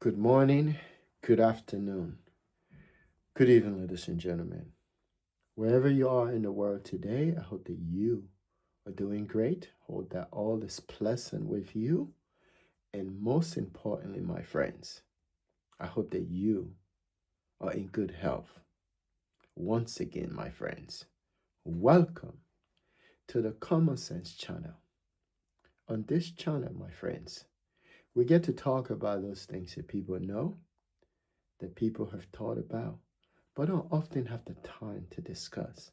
Good morning, good afternoon, good evening, ladies and gentlemen. Wherever you are in the world today, I hope that you are doing great. Hope that all is pleasant with you. And most importantly, my friends, I hope that you are in good health. Once again, my friends, welcome to the Common Sense channel. On this channel, my friends, we get to talk about those things that people know, that people have thought about, but don't often have the time to discuss.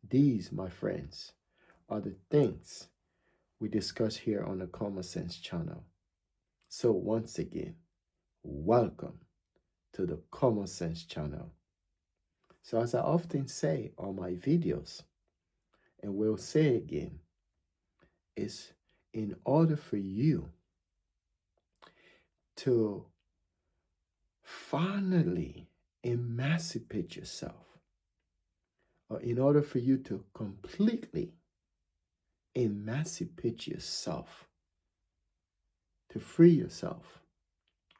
These, my friends, are the things we discuss here on the Common Sense channel. So, once again, welcome to the Common Sense channel. So, as I often say on my videos, and will say again, is in order for you to finally emancipate yourself, or in order for you to completely emancipate yourself, to free yourself,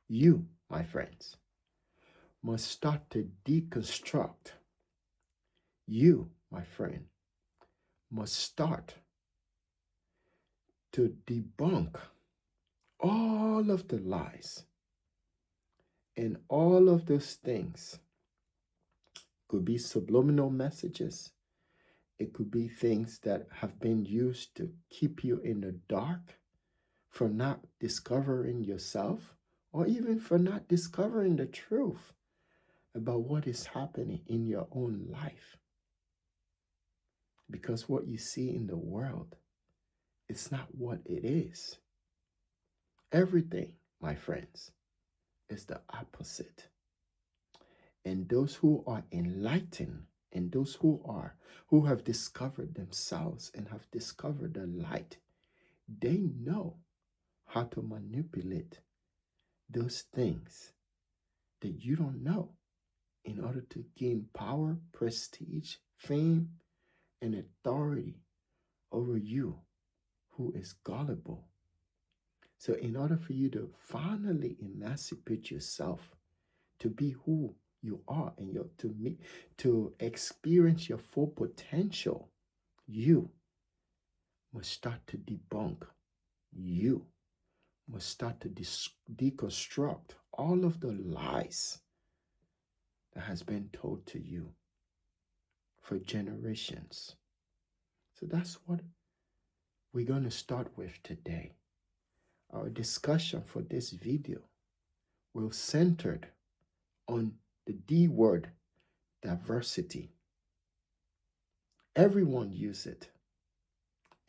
you, my friends, must start to deconstruct. You, my friend, must start to debunk all of the lies and all of those things. Could be subliminal messages. It could be things that have been used to keep you in the dark for not discovering yourself, or even for not discovering the truth about what is happening in your own life. Because what you see in the world, it's not what it is. Everything, my friends, is the opposite. And those who are enlightened, and those who have discovered themselves and have discovered the light, they know how to manipulate those things that you don't know in order to gain power, prestige, fame, and authority over you who is gullible. So, in order for you to finally emancipate yourself to be who you are and to experience your full potential, you must start to debunk. You must start to deconstruct all of the lies that has been told to you for generations. So that's what we're going to start with today. Our discussion for this video will centered on the D word, diversity. Everyone use it,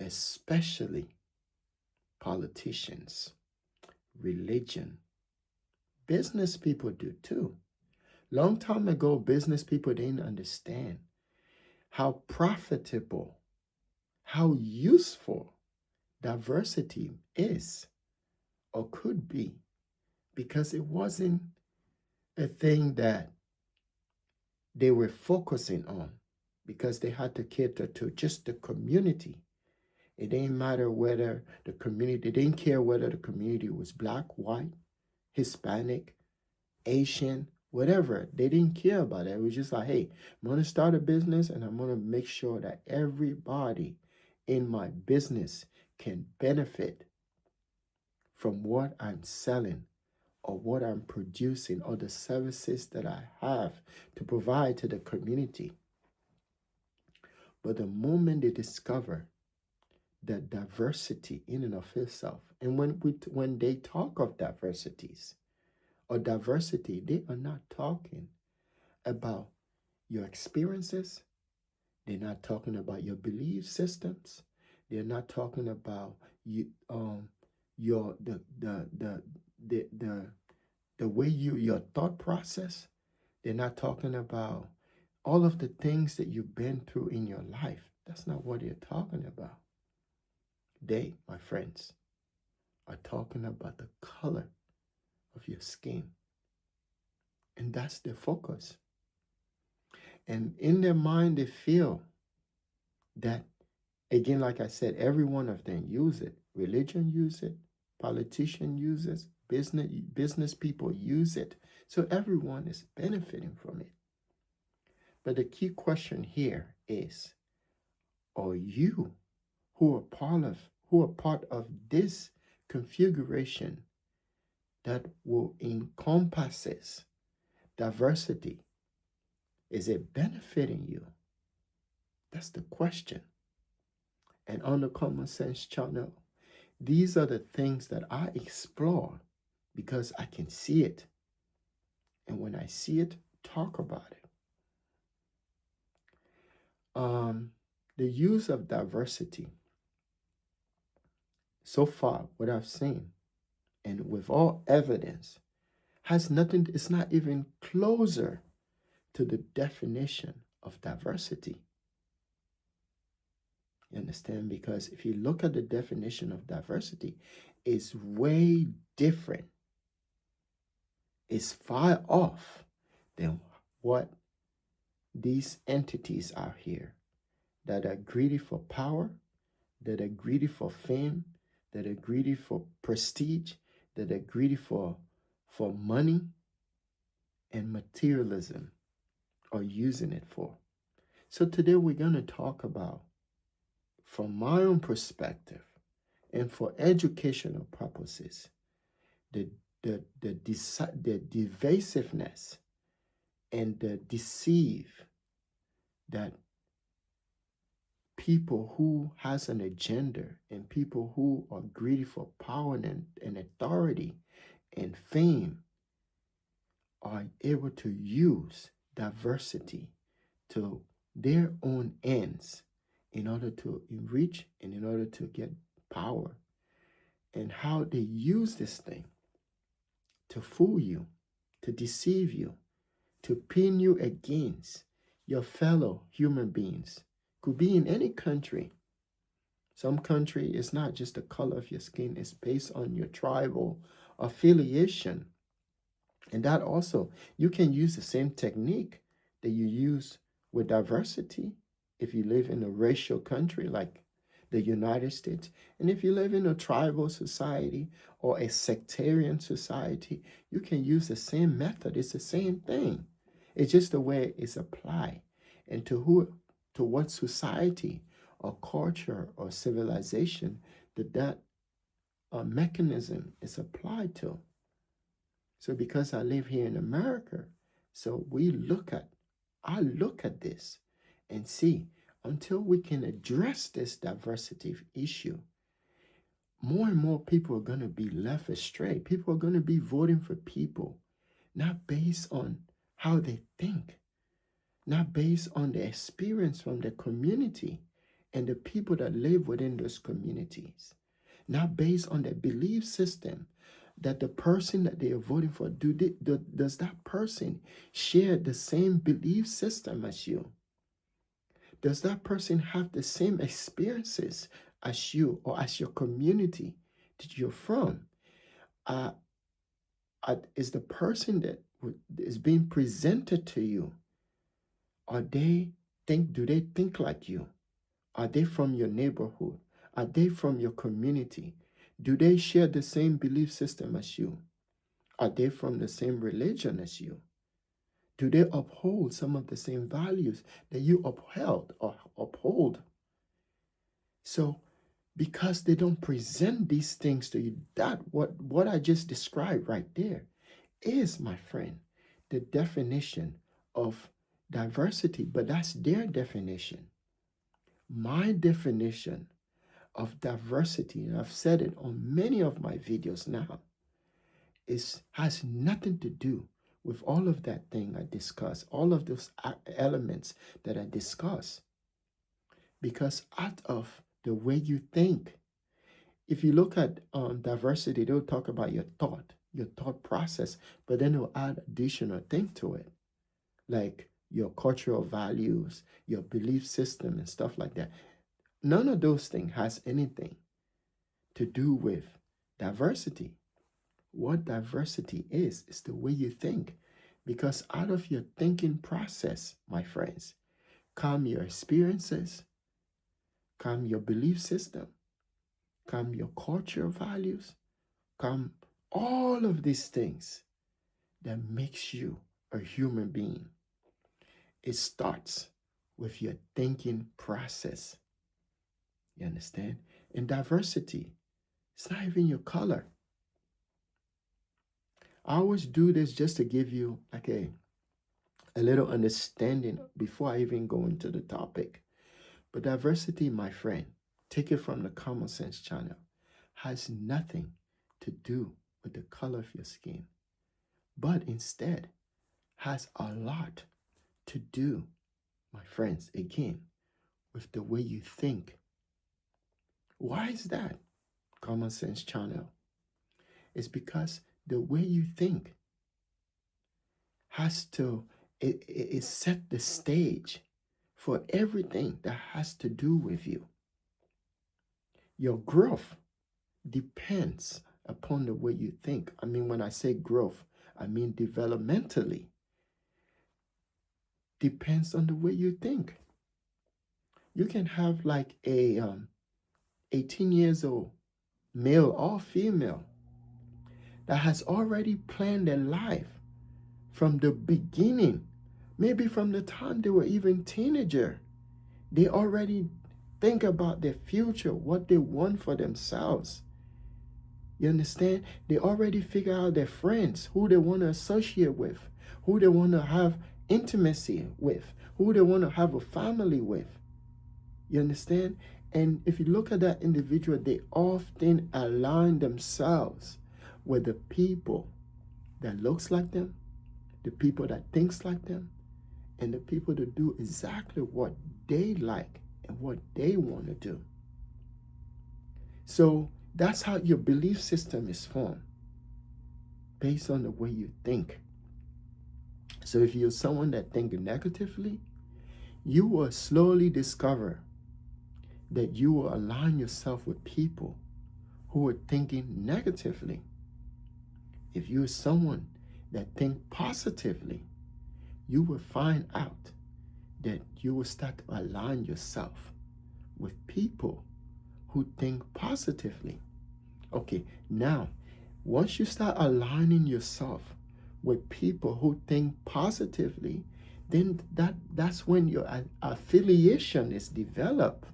especially politicians, religion. Business people do too. Long time ago, business people didn't understand how profitable, how useful diversity is or could be, because it wasn't a thing that they were focusing on, because they had to cater to just the community. It didn't matter whether the community, they didn't care whether the community was black, white, Hispanic, Asian, whatever. They didn't care about it. It was just like, hey, I'm going to start a business and I'm going to make sure that everybody in my business can benefit from what I'm selling or what I'm producing or the services that I have to provide to the community. But the moment they discover that diversity in and of itself, and when they talk of diversities or diversity, they are not talking about your experiences. They're not talking about your belief systems. They're not talking about you your the way your thought process. They're not talking about all of the things that you've been through in your life. That's not what they're talking about. They, my friends, are talking about the color of your skin. And that's their focus. And in their mind, they feel that, again, like I said, every one of them use it. Religion use it. Politician uses. business people use it. So everyone is benefiting from it. But the key question here is, are you who are part of this configuration that will encompasses diversity? Is it benefiting you? That's the question. And on the Common Sense channel, these are the things that I explore because I can see it. And when I see it, talk about it. The use of diversity, so far, what I've seen, and with all evidence, has nothing, it's not even closer to the definition of diversity. You understand? Because if you look at the definition of diversity, it's way different. It's far off than what these entities out here that are greedy for power, that are greedy for fame, that are greedy for prestige, that are greedy for money and materialism are using it for. So today we're going to talk about, from my own perspective and for educational purposes, the the divisiveness and the deceive that people who has an agenda and people who are greedy for power and authority and fame are able to use diversity to their own ends in order to enrich and in order to get power, and how they use this thing to fool you, to deceive you, to pin you against your fellow human beings. Could be in any country. Some country is not just the color of your skin, it's based on your tribal affiliation. And that also, you can use the same technique that you use with diversity if you live in a racial country like the United States. And if you live in a tribal society or a sectarian society, you can use the same method. It's the same thing. It's just the way it's applied. And to what society or culture or civilization that mechanism is applied to. So because I live here in America, so I look at this and see, until we can address this diversity issue, more and more people are going to be left astray. People are going to be voting for people not based on how they think, not based on the experience from the community and the people that live within those communities, not based on the belief system that the person that they are voting for, does that person share the same belief system as you? Does that person have the same experiences as you or as your community that you're from? Uh, is the person that is being presented to you, do they think like you? Are they from your neighborhood? Are they from your community? Do they share the same belief system as you? Are they from the same religion as you? Do they uphold some of the same values that you upheld or uphold? So, because they don't present these things to you, that what I just described right there is, my friend, the definition of diversity, but that's their definition. My definition of diversity, and I've said it on many of my videos now, has nothing to do with all of that thing I discussed, all of those elements that I discussed. Because out of the way you think, if you look at diversity, they'll talk about your thought process, but then they'll add additional thing to it, like your cultural values, your belief system, and stuff like that. None of those things has anything to do with diversity. What diversity is the way you think. Because out of your thinking process, my friends, come your experiences, come your belief system, come your cultural values, come All of these things that makes you a human being, it starts with your thinking process. You understand? And diversity, it's not even your color. I always do this just to give you like a little understanding before I even go into the topic. But diversity, my friend, take it from the Common Sense channel, has nothing to do with the color of your skin, but instead has a lot to do, my friends, again, with the way you think. Why is that, Common Sense channel? It's because the way you think has to, it set the stage for everything that has to do with you. Your growth depends upon the way you think. I mean, when I say growth, I mean developmentally. Depends on the way you think. You can have like a 18 years old male or female that has already planned their life from the beginning, maybe from the time they were even teenager. They already think about their future, what they want for themselves. You understand? They already figure out their friends, who they want to associate with, who they want to have intimacy with, who they want to have a family with. You understand? And if you look at that individual, they often align themselves with the people that looks like them, the people that thinks like them, and the people that do exactly what they like and what they want to do. So that's how your belief system is formed, based on the way you think. So if you're someone that thinks negatively, you will slowly discover that you will align yourself with people who are thinking negatively. If you're someone that thinks positively, you will find out that you will start to align yourself with people who think positively. Okay, now, once you start aligning yourself with people who think positively, then that's when your affiliation is developed.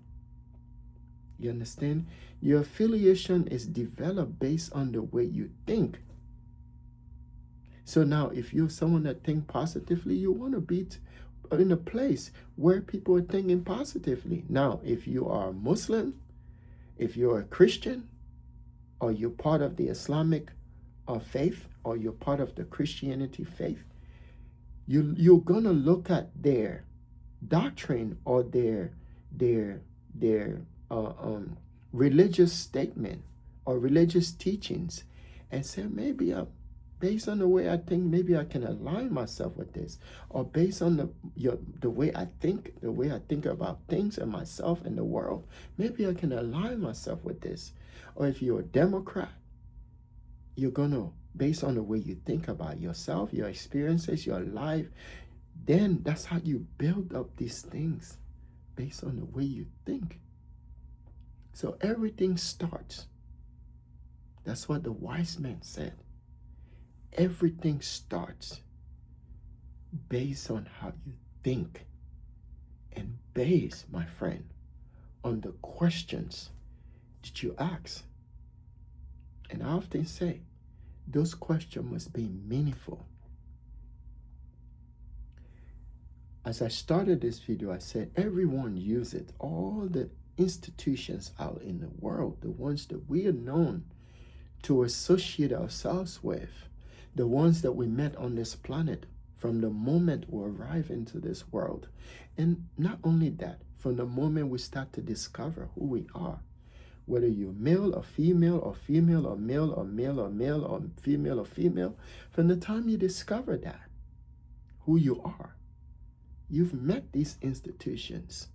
You understand? Your affiliation is developed based on the way you think. So now, if you're someone that thinks positively, you want to be in a place where people are thinking positively. Now, if you are a Muslim, if you're a Christian, or you're part of the Islamic faith, or you're part of the Christianity faith, you're gonna look at their doctrine or their religious statement or religious teachings and say, maybe based on the way I think, maybe I can align myself with this, or based on the way I think, the way I think about things and myself and the world, maybe I can align myself with this. Or if you're a Democrat, you're gonna, based on the way you think about yourself, your experiences, your life, then that's how you build up these things, based on the way you think. So everything starts. That's what the wise man said. Everything starts based on how you think, and based, my friend, on the questions that you ask. And I often say, those questions must be meaningful. As I started this video, I said everyone use it. All the institutions out in the world, the ones that we are known to associate ourselves with, the ones that we met on this planet from the moment we arrive into this world. And not only that, from the moment we start to discover who we are, whether you're male or female or female or male or male or male or female, from the time you discover that, who you are, you've met these institutions.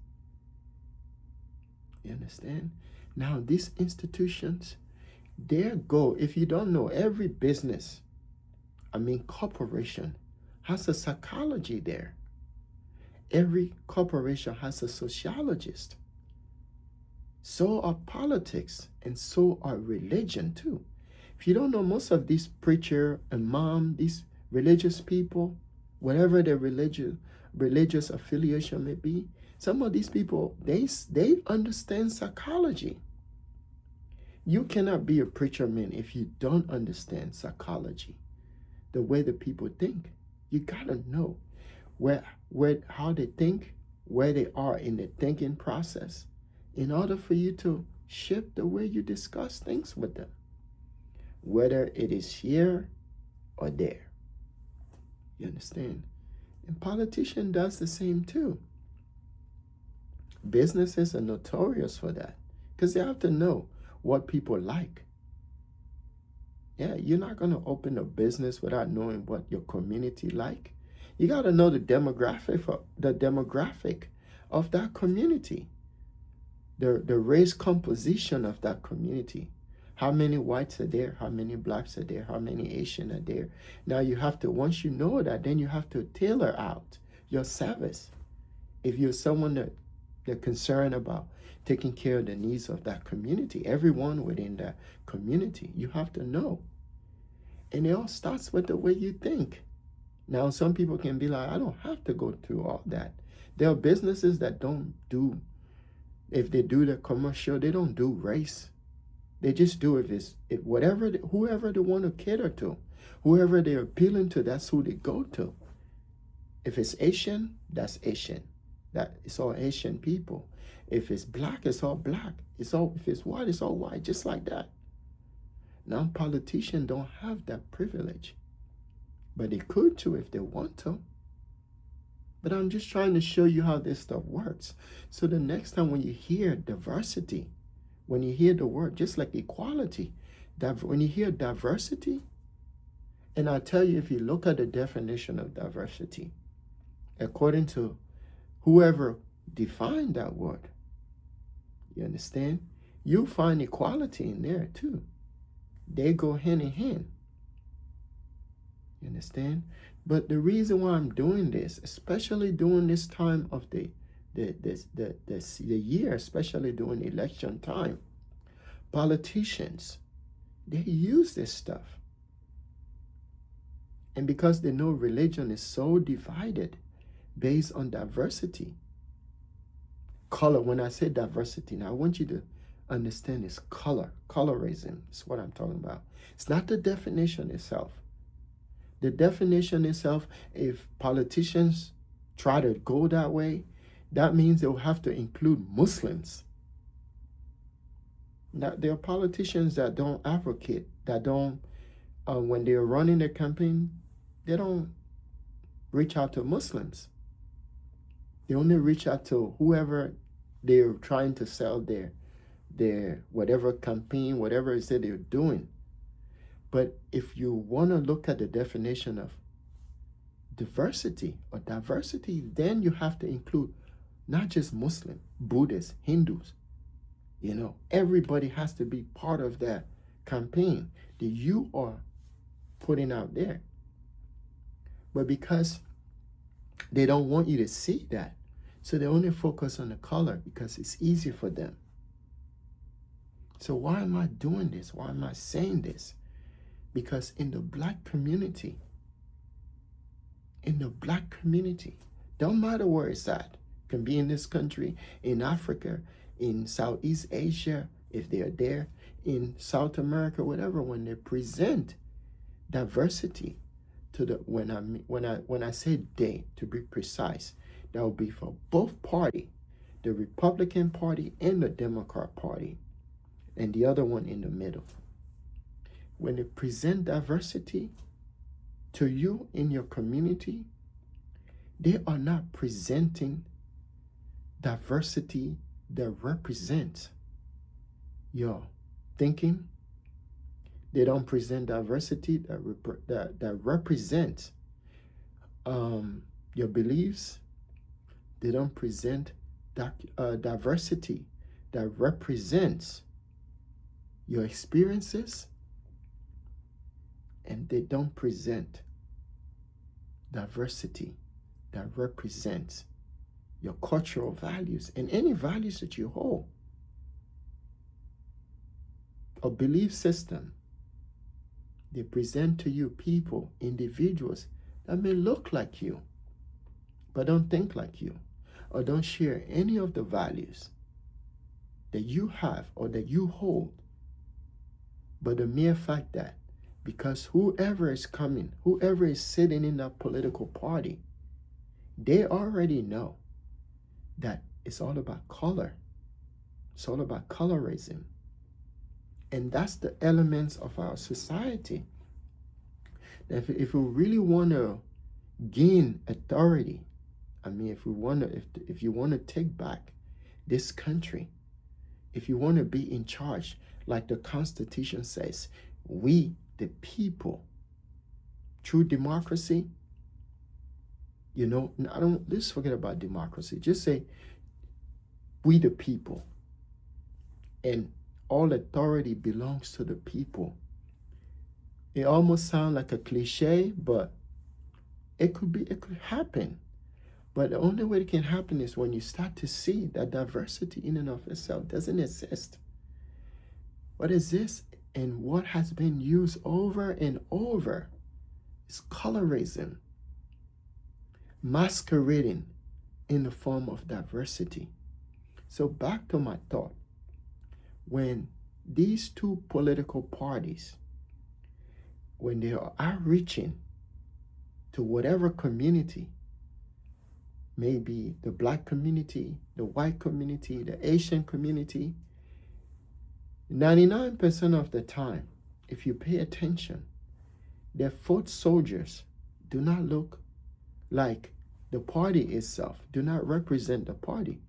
You understand? Now, these institutions, their goal, if you don't know, every business, corporation, has a psychology there. Every corporation has a sociologist. So are politics, and so are religion too. If you don't know, most of these preacher and mom, these religious people, whatever their religious affiliation may be, some of these people, they understand psychology. You cannot be a preacher man if you don't understand psychology, the way the people think. You gotta know how they think, where they are in the thinking process, in order for you to shift the way you discuss things with them, whether it is here or there. You understand? And politician does the same too. Businesses are notorious for that because they have to know what people like. Yeah, you're not going to open a business without knowing what your community like. You got to know the demographic of that community, the race composition of that community. How many whites are there? How many blacks are there? How many Asian are there? Now you have to, once you know that, then you have to tailor out your service. If you're someone that they're concerned about taking care of the needs of that community, everyone within that community, you have to know. And it all starts with the way you think. Now, some people can be like, I don't have to go through all that. There are businesses that don't do, if they do the commercial, they don't do race. They just do whoever they want to cater to, whoever they're appealing to, that's who they go to. If it's Asian, that's Asian. It's all Asian people. If it's black, it's all black. If it's white, it's all white, just like that. Now, politicians don't have that privilege, but they could too if they want to. But I'm just trying to show you how this stuff works. So the next time when you hear diversity, when you hear the word, just like equality, when you hear diversity, and I tell you, if you look at the definition of diversity, according to whoever defined that word, you understand? You'll find equality in there too. They go hand in hand. You understand? But the reason why I'm doing this, especially during this time of the year, especially during election time, politicians, they use this stuff. And because they know religion is so divided based on diversity, color, when I say diversity, now I want you to understand this colorism is what I'm talking about. It's not the definition itself. The definition itself, if politicians try to go that way, that means they'll have to include Muslims. Now, there are politicians that don't advocate, that don't, when they're running their campaign, they don't reach out to Muslims. They only reach out to whoever they're trying to sell their whatever campaign, whatever it is that they're doing. But if you want to look at the definition of diversity or diversity, then you have to include not just Muslim, Buddhists, Hindus. You know, everybody has to be part of that campaign that you are putting out there. But because they don't want you to see that, so they only focus on the color because it's easy for them. So why am I doing this? Why am I saying this? Because in the black community, don't matter where it's at, it can be in this country, in Africa, in Southeast Asia, if they are there, in South America, whatever, when they present diversity to the, when I say they, to be precise, that will be for both parties, the Republican Party and the Democrat Party, and the other one in the middle. When they present diversity to you in your community, they are not presenting diversity that represents your thinking. They don't present diversity that represents your beliefs. They don't present diversity that represents your experiences. And they don't present diversity that represents your cultural values and any values that you hold. A belief system They present to you people, individuals that may look like you, but don't think like you, or don't share any of the values that you have or that you hold. But the mere fact that because whoever is coming, whoever is sitting in that political party, they already know that it's all about color. It's all about colorism. And that's the elements of our society. If we really want to gain authority, I mean, if you want to take back this country, if you want to be in charge, like the Constitution says, we the people, through democracy, let's forget about democracy. Just say we the people, and all authority belongs to the people. It almost sounds like a cliche, but it could happen. But the only way it can happen is when you start to see that diversity in and of itself doesn't exist. What is this? And what has been used over and over is colorism, masquerading in the form of diversity. So back to my thought. When these two political parties, when they are outreaching to whatever community, maybe the black community, the white community, the Asian community, 99% of the time, if you pay attention, their foot soldiers do not look like the party itself, do not represent the party.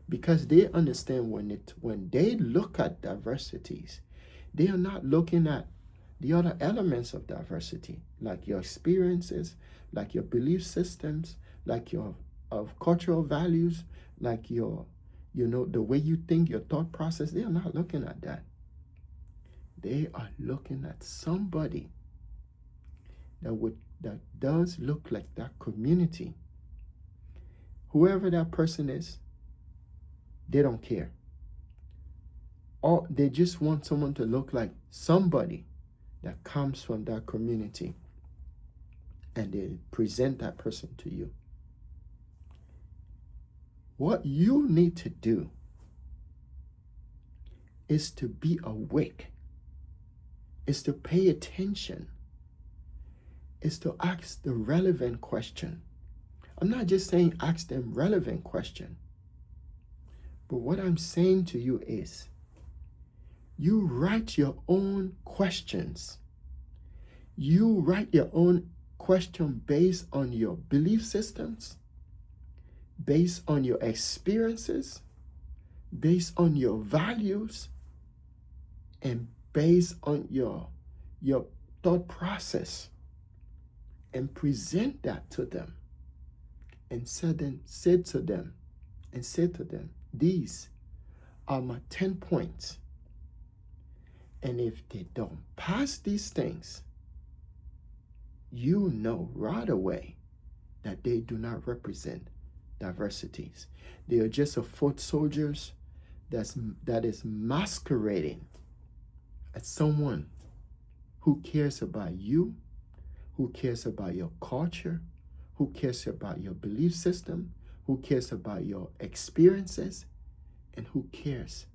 Because they understand when they look at diversities, they are not looking at the other elements of diversity, like your experiences, like your belief systems, like your cultural values, like your, the way you think, your thought process. They are not looking at that. They are looking at somebody that does look like that community. Whoever that person is, they don't care. Or they just want someone to look like somebody that comes from that community, and they present that person to you. What you need to do is to be awake, is to pay attention, is to ask the relevant question. I'm not just saying ask them relevant question, but what I'm saying to you is you write your own questions. You write your own question based on your belief systems, based on your experiences, based on your values, and based on your thought process, and present that to them, and say to them, these are my 10 points. And if they don't pass these things, you know right away that they do not represent diversities. They are just a foot soldiers that is masquerading as someone who cares about you, who cares about your culture, who cares about your belief system, who cares about your experiences, and who cares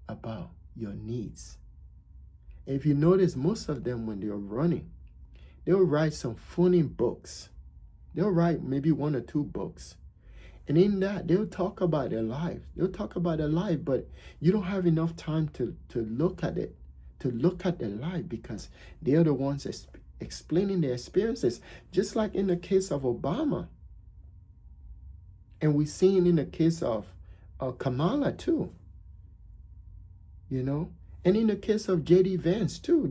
about your needs. And if you notice, most of them, when they're running, they'll write some funny books. They'll write maybe 1 or 2 books. And in that, they'll talk about their life. But you don't have enough time to look at it, to look at their life, because they're the ones explaining their experiences. Just like in the case of Obama. And we've seen in the case of Kamala too. And in the case of J.D. Vance too.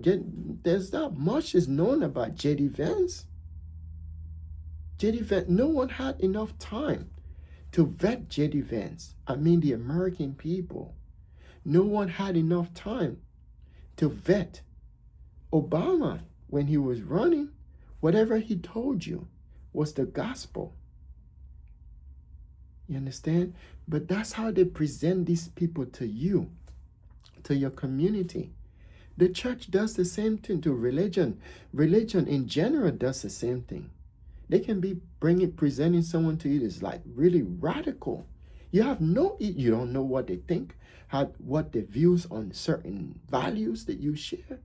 There's not much is known about J.D. Vance. J.D. Vance, no one had enough time to vet J.D. Vance. I mean the American people. No one had enough time to vet Obama when he was running. Whatever he told you was the gospel. You understand? But that's how they present these people to you, to your community. The church does the same thing to religion. Religion in general does the same thing. They can be presenting someone to you that's like really radical. You don't know what they think, what their views on certain values that you share.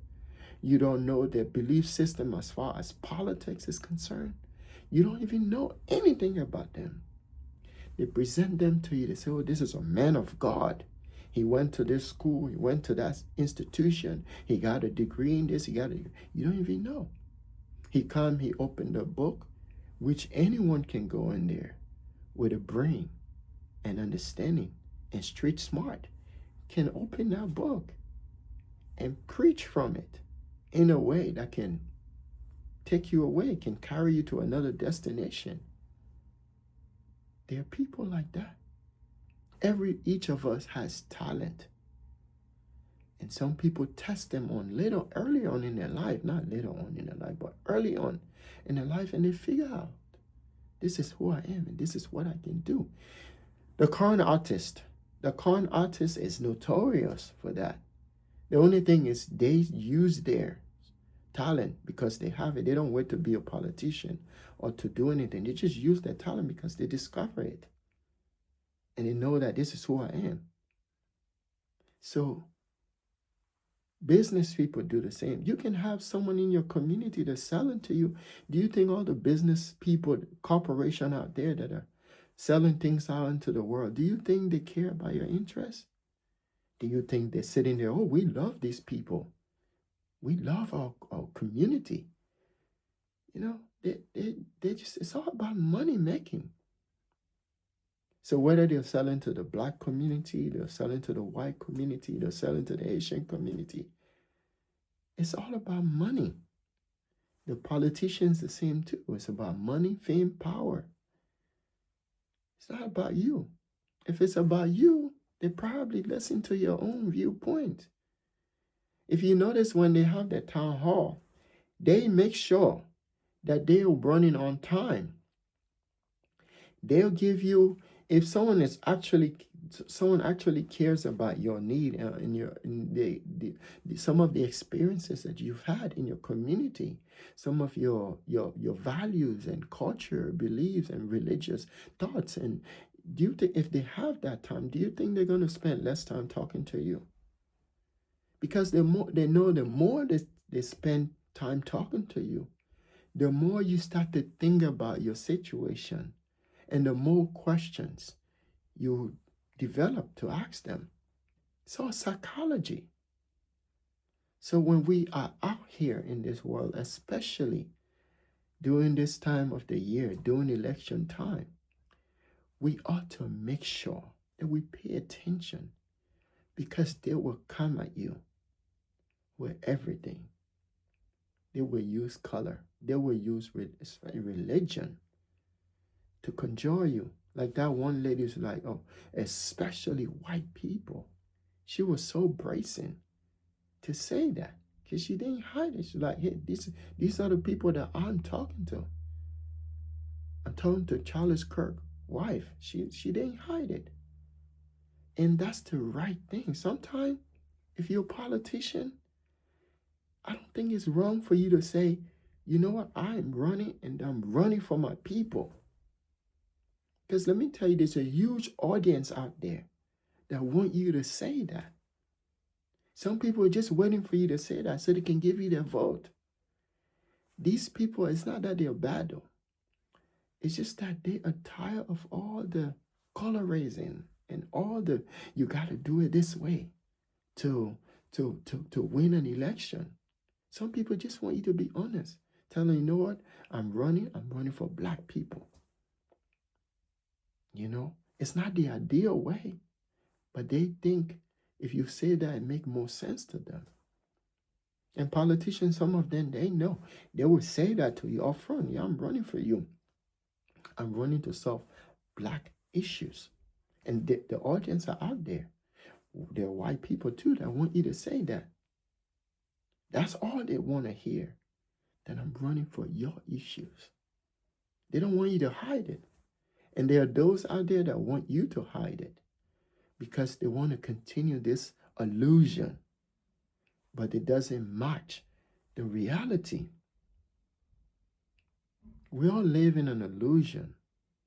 You don't know their belief system as far as politics is concerned. You don't even know anything about them. They present them to you. They say, oh, this is a man of God. He went to this school. He went to that institution. He got a degree in this. You don't even know. He opened a book, which anyone can go in there with a brain and understanding and street smart, can open that book and preach from it in a way that can take you away, can carry you to another destination. There are people like that. Each of us has talent. And some people test them on early on in their life, not later on in their life, but early on in their life, and they figure out this is who I am and this is what I can do. The con artist is notorious for that. The only thing is they use their talent because they have it. They don't wait to be a politician or to do anything. They just use their talent because they discover it. And they know that this is who I am. So business people do the same. You can have someone in your community that's selling to you. Do you think all the business people, corporation out there that are selling things out into the world, do you think they care about your interests? Do you think they're sitting there, oh, we love these people. We love our community. You know, they just, it's all about money making. So whether they're selling to the black community, they're selling to the white community, they're selling to the Asian community, it's all about money. The politicians the same too. It's about money, fame, power. It's not about you. If it's about you, they probably listen to your own viewpoint. If you notice when they have their town hall, they make sure that they are running on time. They'll give you, if someone actually cares about your need and some of the experiences that you've had in your community, some of your values and culture, beliefs and religious thoughts, and do you think if they have that time, do you think they're going to spend less time talking to you? Because they know the more they spend time talking to you, the more you start to think about your situation and the more questions you develop to ask them. So psychology. So when we are out here in this world, especially during this time of the year, during election time, we ought to make sure that we pay attention because they will come at you with everything. They will use color. They will use religion to conjure you. Like that one lady was like, oh, especially white people. She was so brazen to say that because she didn't hide it. She's like, hey, these are the people that I'm talking to. I'm talking to Charles Kirk's wife. She didn't hide it. And that's the right thing. Sometimes if you're a politician, I don't think it's wrong for you to say, you know what, I'm running and I'm running for my people. Because let me tell you, there's a huge audience out there that want you to say that. Some people are just waiting for you to say that so they can give you their vote. These people, it's not that they're bad though. It's just that they are tired of all the color raising and all the, you got to do it this way to win an election. Some people just want you to be honest. Tell them, you know what? I'm running for black people. You know, it's not the ideal way, but they think if you say that, it makes more sense to them. And politicians, some of them, they know. They will say that to you up front. Yeah, I'm running for you. I'm running to solve black issues. And the audience are out there. There are white people too that want you to say that. That's all they want to hear. That I'm running for your issues. They don't want you to hide it. And there are those out there that want you to hide it because they want to continue this illusion but it doesn't match the reality. We all live in an illusion.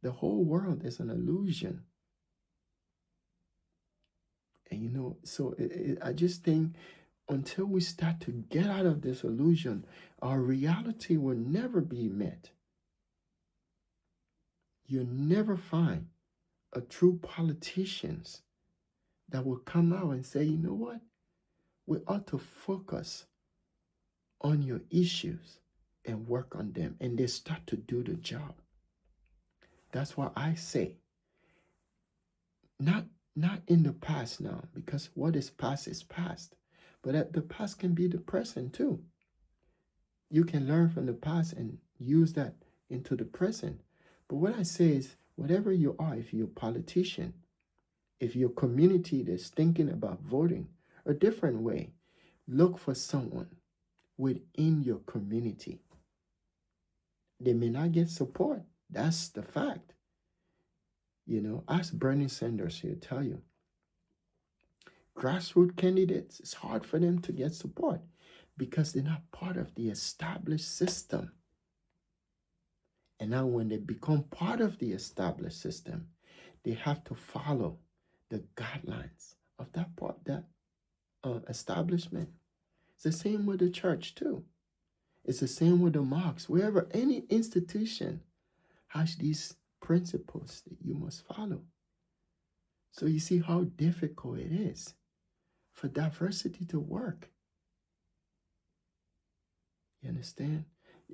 The whole world is an illusion. And so I just think until we start to get out of this illusion, our reality will never be met. You'll never find a true politicians that will come out and say, you know what? We ought to focus on your issues and work on them. And they start to do the job. That's why I say, not not in the past now, because what is past. But the past can be the present too. You can learn from the past and use that into the present. But what I say is, whatever you are, if you're a politician, if your community is thinking about voting a different way, look for someone within your community. They may not get support. That's the fact. Ask Bernie Sanders, he'll tell you. Grassroots candidates, it's hard for them to get support because they're not part of the established system. And now when they become part of the established system, they have to follow the guidelines of that establishment. It's the same with the church too. It's the same with the mosques. Wherever any institution has these principles that you must follow. So you see how difficult it is for diversity to work. You understand?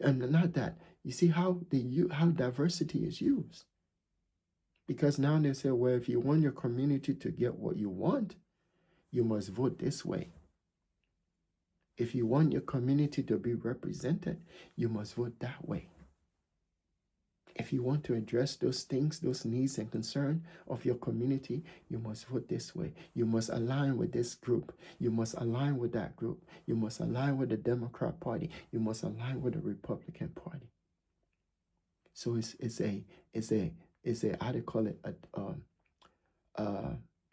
And not that. You see how diversity is used. Because now they say, well, if you want your community to get what you want, you must vote this way. If you want your community to be represented, you must vote that way. If you want to address those things, those needs and concerns of your community, you must vote this way. You must align with this group. You must align with that group. You must align with the Democrat Party. You must align with the Republican Party. So it's a how do you call it,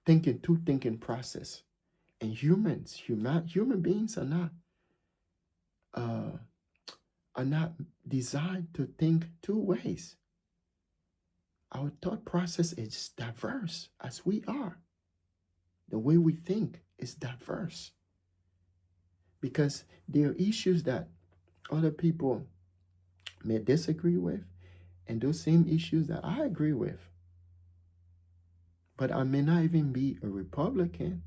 thinking process. And human beings are not designed to think two ways. Our thought process is diverse as we are. The way we think is diverse. Because there are issues that other people may disagree with, and those same issues that I agree with. But I may not even be a Republican,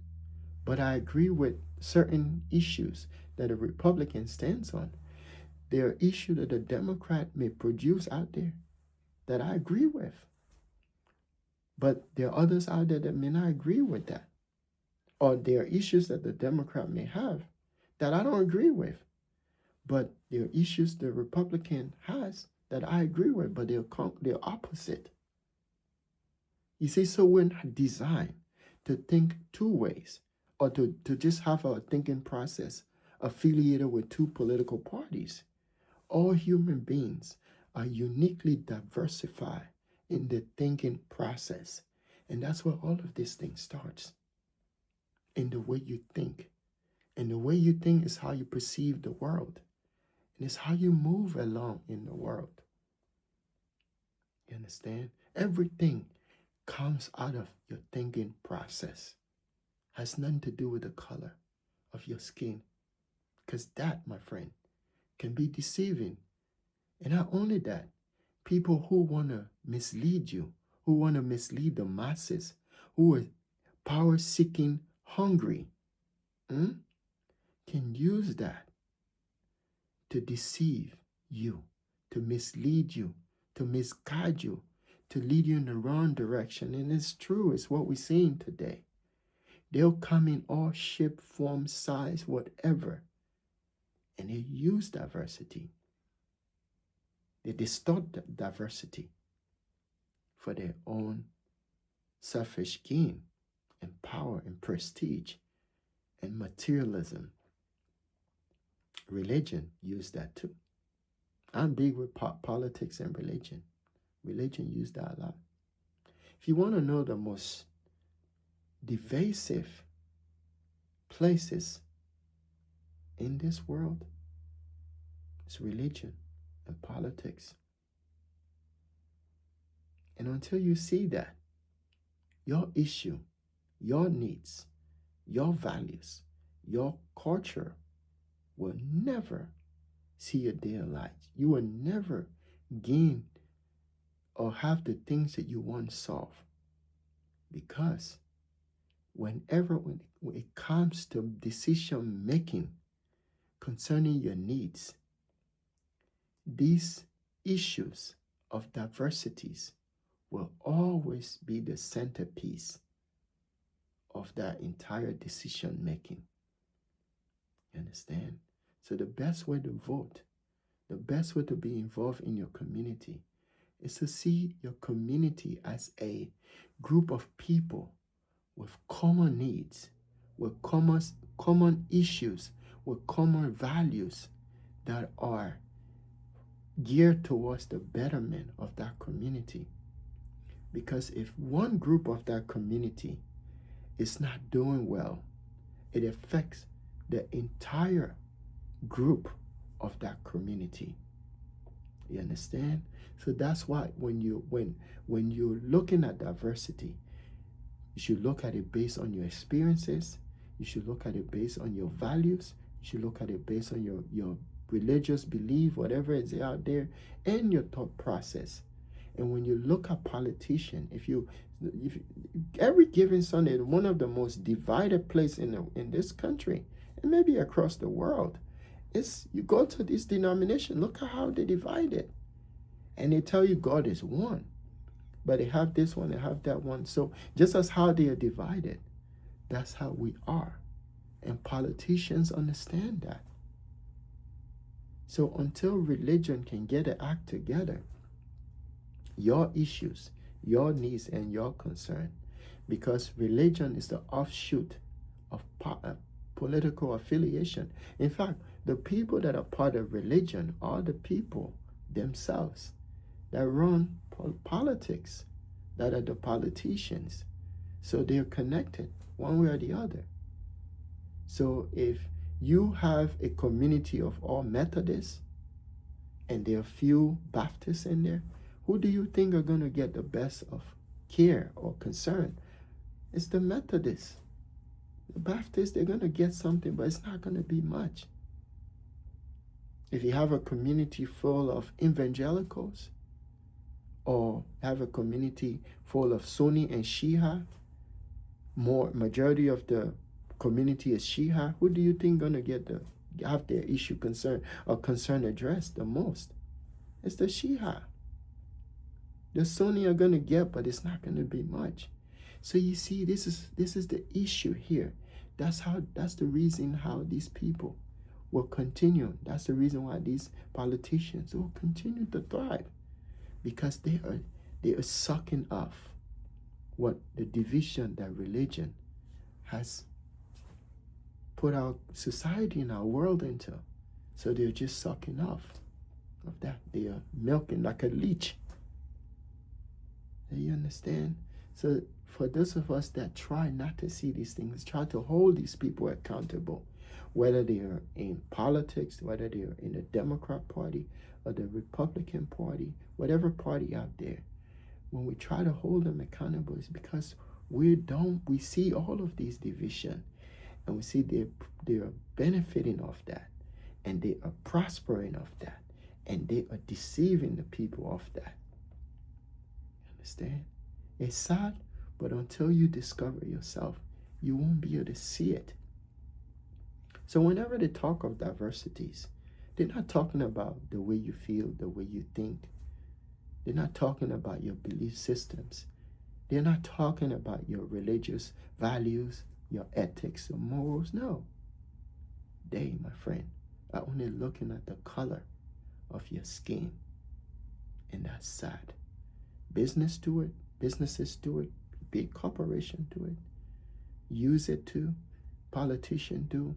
but I agree with certain issues that a Republican stands on. There are issues that a Democrat may produce out there that I agree with. But there are others out there that may not agree with that. Or there are issues that the Democrat may have that I don't agree with. But there are issues the Republican has that I agree with, but they're opposite. You see, so we're not designed to think two ways or to just have a thinking process affiliated with two political parties. All human beings are uniquely diversified in the thinking process. And that's where all of this thing starts. In the way you think. And the way you think is how you perceive the world. And it's how you move along in the world. You understand? Everything comes out of your thinking process. Has nothing to do with the color of your skin. Because that, my friend, can be deceiving. And not only that, people who want to mislead you, who want to mislead the masses, who are power-seeking hungry, can use that to deceive you, to mislead you, to misguide you, to lead you in the wrong direction. And it's true, it's what we're seeing today. They'll come in all shape, form, size, whatever, and they use diversity. They distort diversity for their own selfish gain and power and prestige and materialism. Religion use that too. I'm big with politics and religion. Religion use that a lot. If you want to know the most divisive places in this world is religion and politics. And until you see that, your issue, your needs, your values, your culture will never see a day of light. You will never gain or have the things that you want solved. Because when it comes to decision making concerning your needs, these issues of diversities will always be the centerpiece of that entire decision making. You understand? So the best way to vote, the best way to be involved in your community is to see your community as a group of people with common needs, with common issues, with common values that are geared towards the betterment of that community. Because if one group of that community is not doing well, it affects the entire group of that community. You understand? So that's why when you're looking at diversity, you should look at it based on your experiences. You should look at it based on your values. You should look at it based on your religious belief, whatever is out there, and your thought process. And when you look at politicians, if every given Sunday, one of the most divided places in this country, and maybe across the world, is you go to this denomination, look at how they divide it. And they tell you God is one. But they have this one, they have that one. So just as how they are divided, that's how we are. And politicians understand that. So until religion can get an act together, your issues, your needs, and your concern, because religion is the offshoot of political affiliation. In fact, the people that are part of religion are the people themselves that run politics, that are the politicians. So they're connected one way or the other. So if you have a community of all Methodists and there are few Baptists in there, who do you think are going to get the best of care or concern? It's the Methodists. The Baptists, they're going to get something, but it's not going to be much. If you have a community full of evangelicals, or have a community full of Sunni and Shia, majority of the community is Shia, who do you think gonna have their issue concern addressed the most? It's the Shia. The Sunni are gonna get, but it's not gonna be much. So you see, this is the issue here. That's the reason how these people will continue. That's the reason why these politicians will continue to thrive. Because they are sucking off what the division that religion has put our society and our world into. So they're just sucking off of that. They are milking like a leech. Do you understand? So for those of us that try not to see these things, try to hold these people accountable, whether they are in politics, whether they are in the Democrat Party or the Republican Party, whatever party out there, when we try to hold them accountable, it's because we see all of these division, and we see they are benefiting off that, and they are prospering off that, and they are deceiving the people off that. Understand? It's sad, but until you discover yourself, you won't be able to see it. So whenever they talk of diversities, they're not talking about the way you feel, the way you think. They're not talking about your belief systems. They're not talking about your religious values, your ethics, your morals. No. They, my friend, are only looking at the color of your skin. And that's sad. Businesses do it, big corporations do it, use it too, politicians do,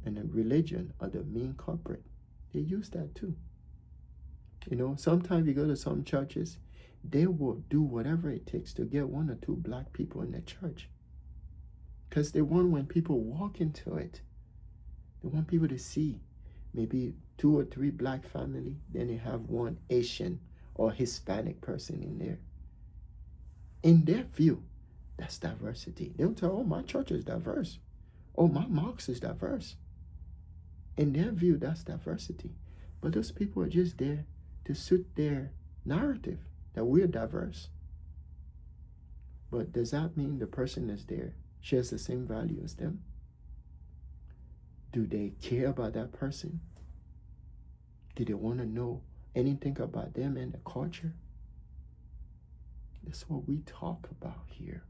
and the religion are the main culprit. They use that too. You know, sometimes you go to some churches, they will do whatever it takes to get 1 or 2 black people in the church. Because they want when people walk into it, They want people to see maybe 2 or 3 black family, then they have one Asian or Hispanic person in there. In their view, that's diversity. They'll tell, oh, my church is diverse. Oh, my mosque is diverse. In their view, that's diversity. But those people are just there to suit their narrative that we're diverse. But does that mean the person that's there shares the same value as them? Do they care about that person? Do they want to know anything about them and the culture? That's what we talk about here.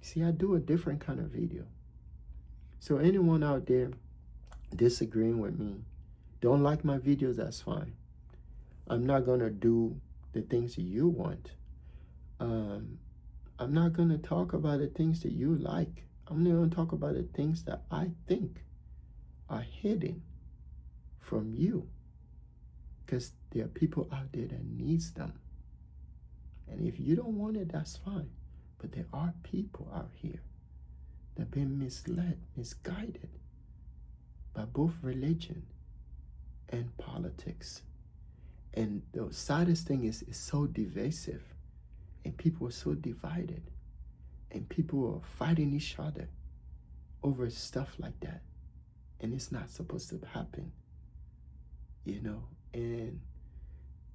See, I do a different kind of video. So anyone out there disagreeing with me, don't like my videos, that's fine. I'm not going to do the things that you want. I'm not going to talk about the things that you like. I'm not going to talk about the things that I think are hidden from you. Because there are people out there that needs them. And if you don't want it, that's fine. But there are people out here that have been misled, misguided by both religion and politics. And the saddest thing is it's so divisive. And people are so divided. And people are fighting each other over stuff like that. And it's not supposed to happen. You know, and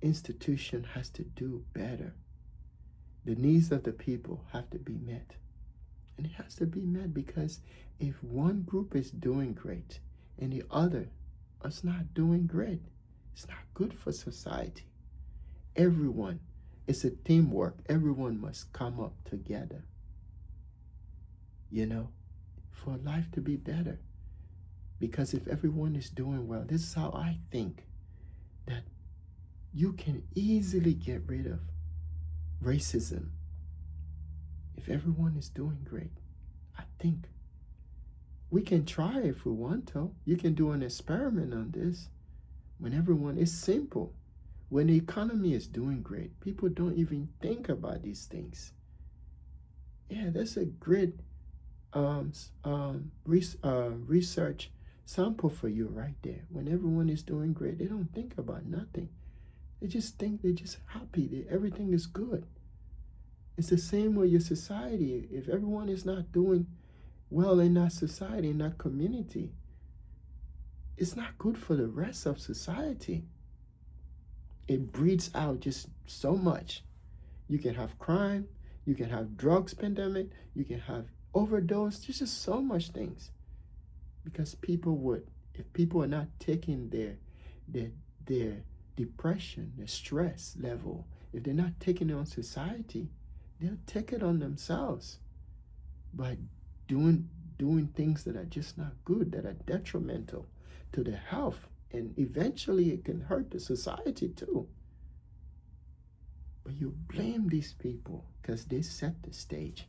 institution has to do better. The needs of the people have to be met. And it has to be met because if one group is doing great and the other is not doing great, it's not good for society. Everyone, it's a teamwork. Everyone must come up together, you know, for life to be better. Because if everyone is doing well, this is how I think that you can easily get rid of racism. If everyone is doing great, I think we can try if we want to. You can do an experiment on this. When everyone is simple, when the economy is doing great, people don't even think about these things. Yeah, that's a great research sample for you right there. When everyone is doing great, they don't think about nothing. They just think they're just happy. Everything is good. It's the same with your society. If everyone is not doing well in that society, in that community, it's not good for the rest of society. It breeds out just so much. You can have crime, you can have drugs pandemic, you can have overdose. There's just so much things. Because if people are not taking their depression, their stress level, if they're not taking it on society, they'll take it on themselves by doing things that are just not good, that are detrimental to their health. And eventually it can hurt the society too. But you blame these people because they set the stage.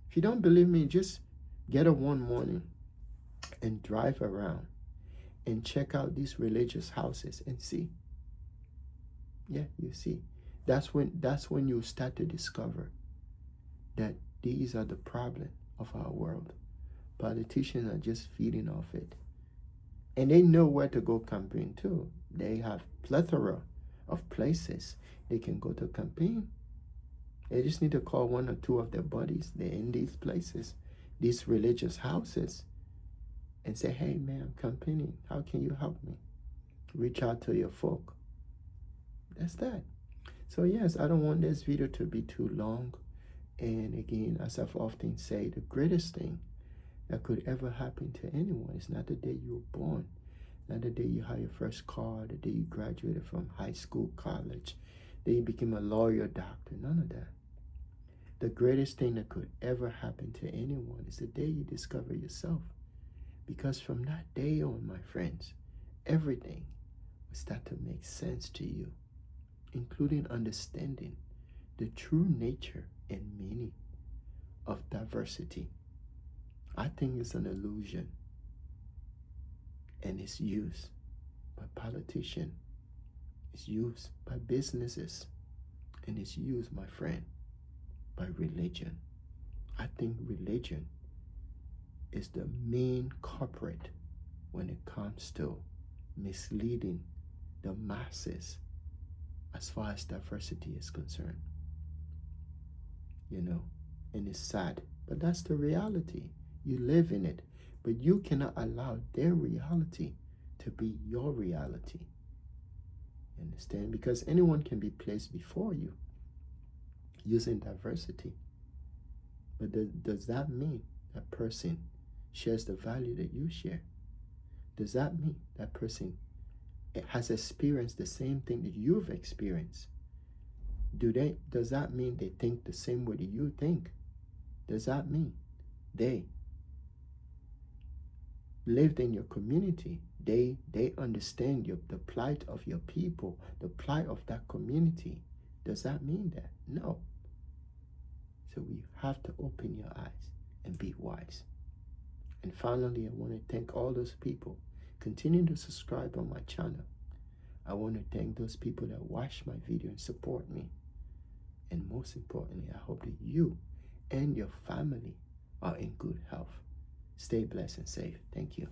If you don't believe me, just get up one morning and drive around and check out these religious houses and see. Yeah, you see. That's when you start to discover that these are the problem of our world. Politicians are just feeding off it. And they know where to go campaign too. They have plethora of places they can go to campaign. They just need to call 1 or 2 of their buddies. They're in these places, these religious houses, and say, hey man, I'm campaigning. How can you help me? Reach out to your folk. That's that. So yes, I don't want this video to be too long. And again, as I've often say, the greatest thing that could ever happen to anyone is not the day you were born, not the day you had your first car, the day you graduated from high school, college, the day you became a lawyer, doctor, none of that. The greatest thing that could ever happen to anyone is the day you discover yourself. Because from that day on, my friends, everything will start to make sense to you, including understanding the true nature and meaning of diversity. I think it's an illusion, and it's used by politicians, it's used by businesses, and it's used, my friend, by religion. I think religion is the main culprit when it comes to misleading the masses as far as diversity is concerned. You know, and it's sad, but that's the reality. You live in it, but you cannot allow their reality to be your reality. Understand? Because anyone can be placed before you using diversity. But does that mean that person shares the value that you share? Does that mean that person has experienced the same thing that you've experienced? Does that mean they think the same way that you think? Does that mean they lived in your community? They understand the plight of your people, the plight of that community. Does that mean that? No. So we have to open your eyes and be wise. And finally, I want to thank all those people. Continue to subscribe on my channel. I want to thank those people that watch my video and support me. And most importantly, I hope that you and your family are in good health. Stay blessed and safe. Thank you.